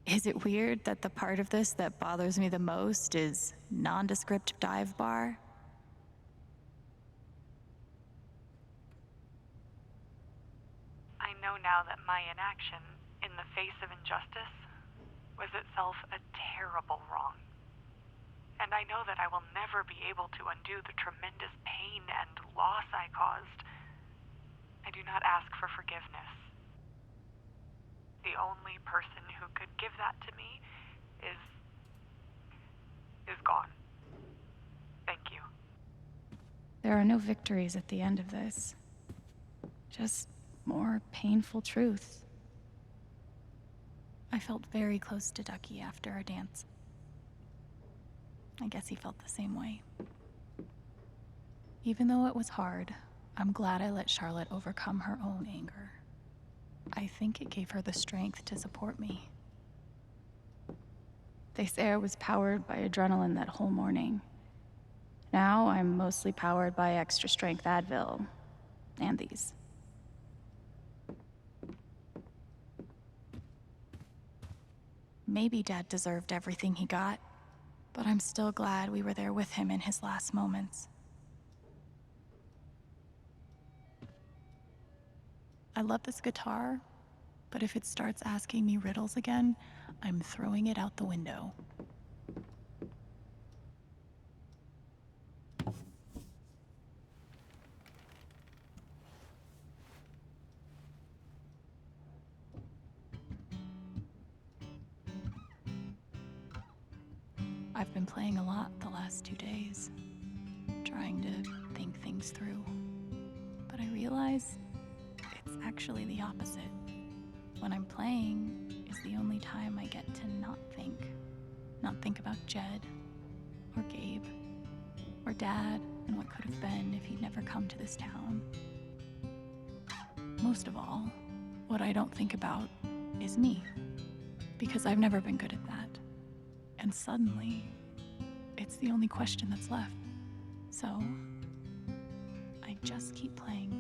Is it weird that the part of this that bothers me the most is nondescript dive bar? I know now that my inaction, in the face of injustice, was itself a terrible wrong. And I know that I will never be able to undo the tremendous pain and loss I caused. I do not ask for forgiveness. The only person who could give that to me is gone. Thank you. There are no victories at the end of this. Just more painful truths. I felt very close to Ducky after our dance. I guess he felt the same way. Even though it was hard, I'm glad I let Charlotte overcome her own anger. I think it gave her the strength to support me. They say I was powered by adrenaline that whole morning. Now I'm mostly powered by extra strength Advil and these. Maybe Dad deserved everything he got, but I'm still glad we were there with him in his last moments. I love this guitar, but if it starts asking me riddles again, I'm throwing it out the window. I've been playing a lot the last 2 days, trying to think things through. But I realize it's actually the opposite. When I'm playing is the only time I get to not think about Jed, or Gabe, or Dad, and what could have been if he'd never come to this town. Most of all, what I don't think about is me, because I've never been good at that. And suddenly, it's the only question that's left. So, I just keep playing.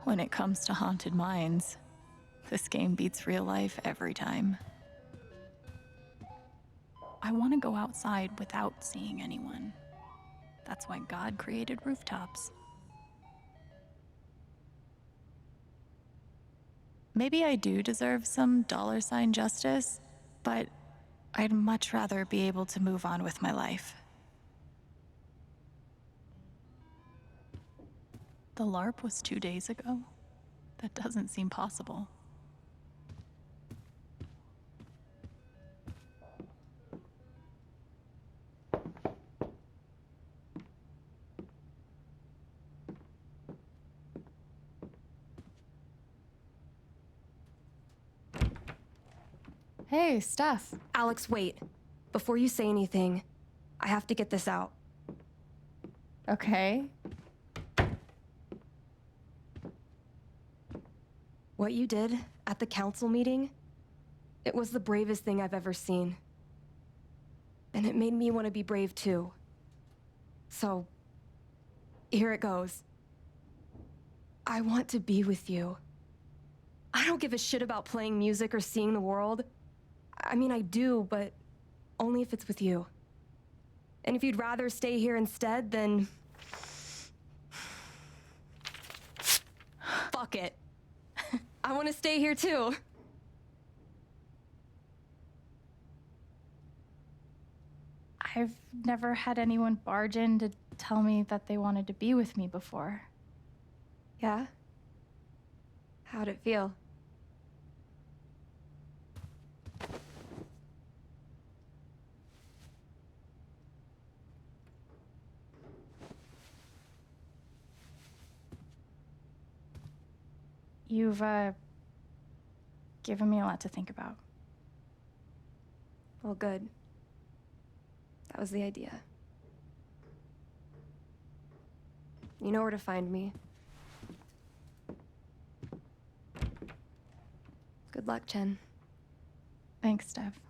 When it comes to haunted minds, this game beats real life every time. I want to go outside without seeing anyone. That's why God created rooftops. Maybe I do deserve some $ justice, but I'd much rather be able to move on with my life. The LARP was 2 days ago? That doesn't seem possible. Hey, Steph. Alex, wait. Before you say anything, I have to get this out. Okay. What you did at the council meeting, it was the bravest thing I've ever seen. And it made me want to be brave too. So, here it goes. I want to be with you. I don't give a shit about playing music or seeing the world. I mean, I do, but only if it's with you. And if you'd rather stay here instead, then... fuck it. I want to stay here too. I've never had anyone barge in to tell me that they wanted to be with me before. Yeah? How'd it feel? You've, given me a lot to think about. Well, good. That was the idea. You know where to find me. Good luck, Chen. Thanks, Steph.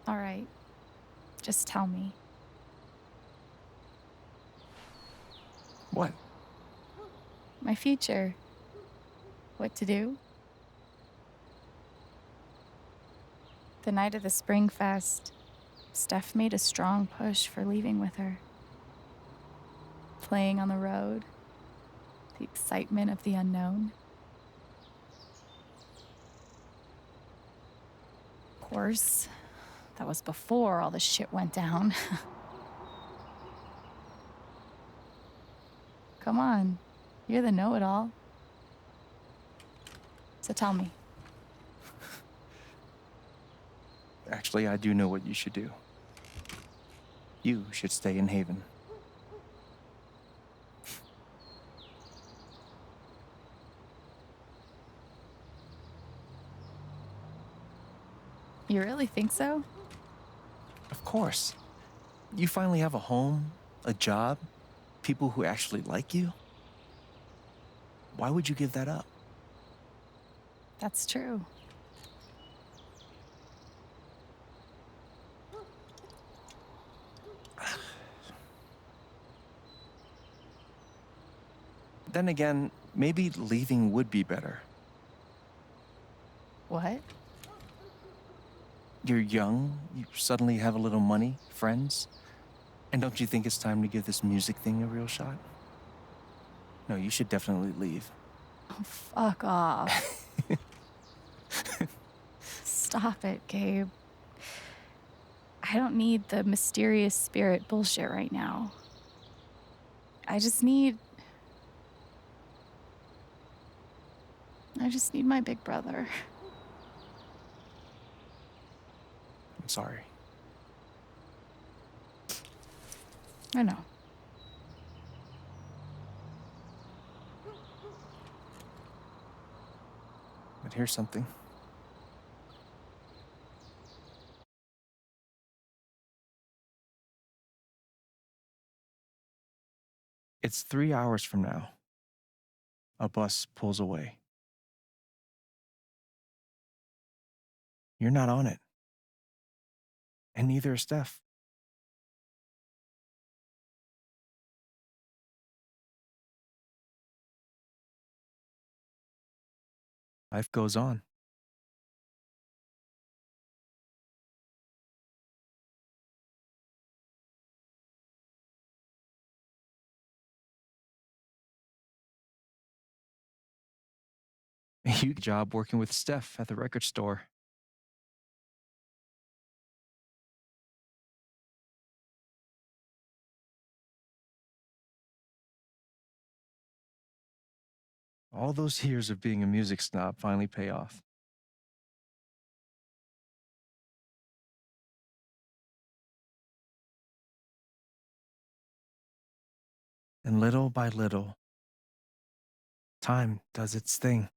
All right. Just tell me. What? My future. What to do? The night of the Spring Fest, Steph made a strong push for leaving with her. Playing on the road, the excitement of the unknown. Of course, that was before all the shit went down. Come on, you're the know-it-all. So tell me. Actually, I do know what you should do. You should stay in Haven. You really think so? Of course. You finally have a home, a job, people who actually like you. Why would you give that up? That's true. Then again, maybe leaving would be better. What? You're young, you suddenly have a little money, friends. And don't you think it's time to give this music thing a real shot? No, you should definitely leave. Oh, fuck off. Stop it, Gabe. I don't need the mysterious spirit bullshit right now. I just need... I just need my big brother. I'm sorry. I know. But here's something. It's 3 hours from now. A bus pulls away. You're not on it. And neither is Steph. Life goes on. You get a job working with Steph at the record store. All those years of being a music snob finally pay off. And little by little, time does its thing.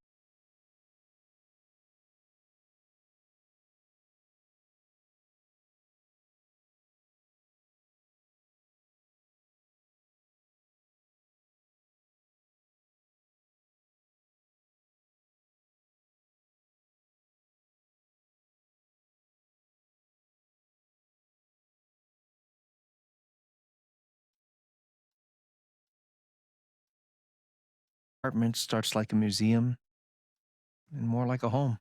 Apartment starts like a museum and more like a home.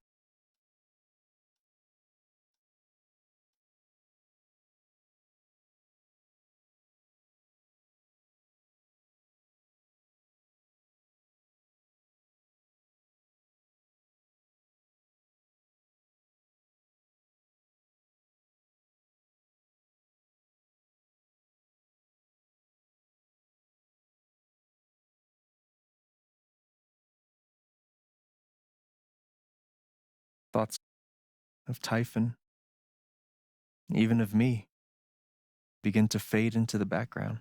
Thoughts of Typhon, even of me, begin to fade into the background.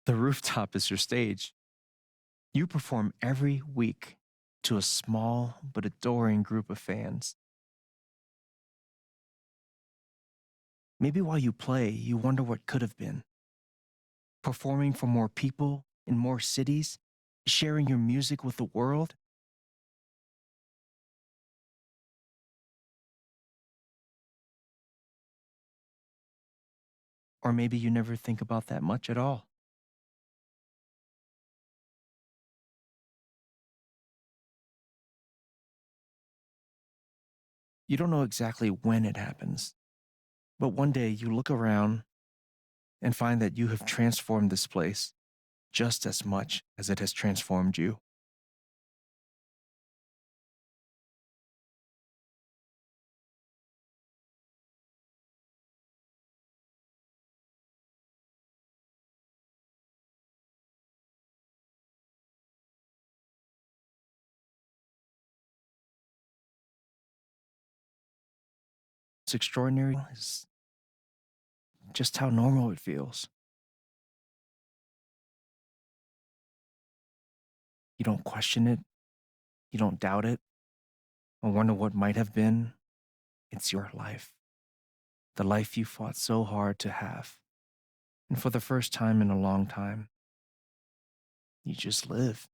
The rooftop is your stage. You perform every week to a small but adoring group of fans. Maybe while you play, you wonder what could have been. Performing for more people in more cities, sharing your music with the world. Or maybe you never think about that much at all. You don't know exactly when it happens, but one day you look around and find that you have transformed this place just as much as it has transformed you. what's extraordinary is just how normal it feels. You don't question it, you don't doubt it, or wonder what might have been. It's your life. The life you fought so hard to have. And for the first time in a long time, you just live.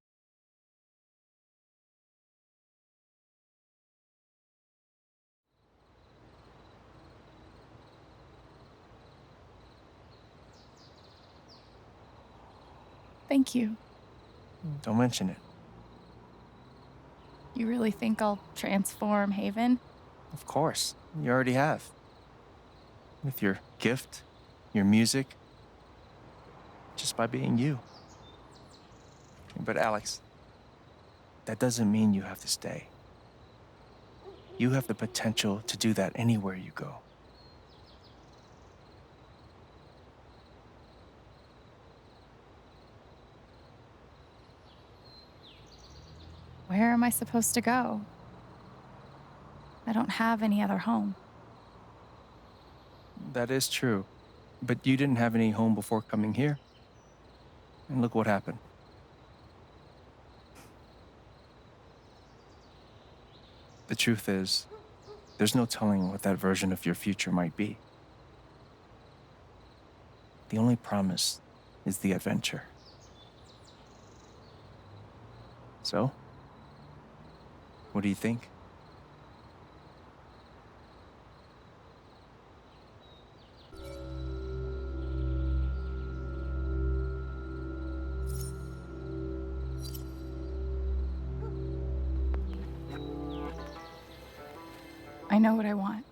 Thank you. Don't mention it. You really think I'll transform Haven? Of course, you already have. With your gift, your music, just by being you. But Alex, that doesn't mean you have to stay. You have the potential to do that anywhere you go. Where am I supposed to go? I don't have any other home. That is true. But you didn't have any home before coming here. And look what happened. The truth is, there's no telling what that version of your future might be. The only promise is the adventure. So, what do you think? I know what I want.